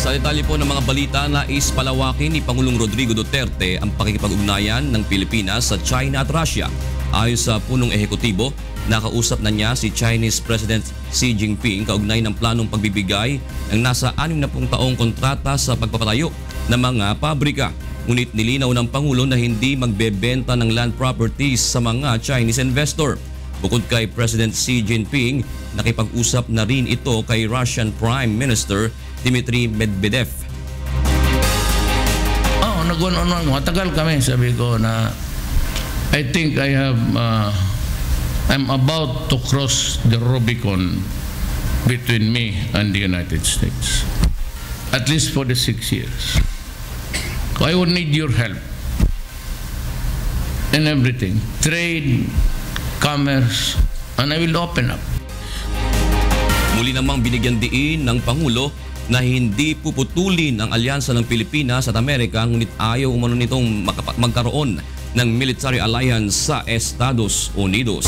Sa detalye po ng mga balita, nais palawakin ni Pangulong Rodrigo Duterte ang pakikipag-ugnayan ng Pilipinas sa China at Russia. Ayon sa punong ehekutibo, nakausap na niya si Chinese President Xi Jinping kaugnay ng planong pagbibigay ng nasa 60 taong kontrata sa pagpapatayo ng mga pabrika. Ngunit nilinaw ng Pangulo na hindi magbebenta ng land properties sa mga Chinese investor. Bukod kay President Xi Jinping, nakipag-usap na rin ito kay Russian Prime Minister Dmitry Medvedev. Nag-on-on, matagal kami, sabi ko na I think I'm about to cross the Rubicon between me and the United States. At least for the 6 years. I would need your help in everything. Trade, commerce, and I will open up. Muli namang binigyan diin ng Pangulo na hindi puputulin ang alyansa ng Pilipinas at Amerika, ngunit ayaw umano nitong magkaroon ng military alliance sa Estados Unidos.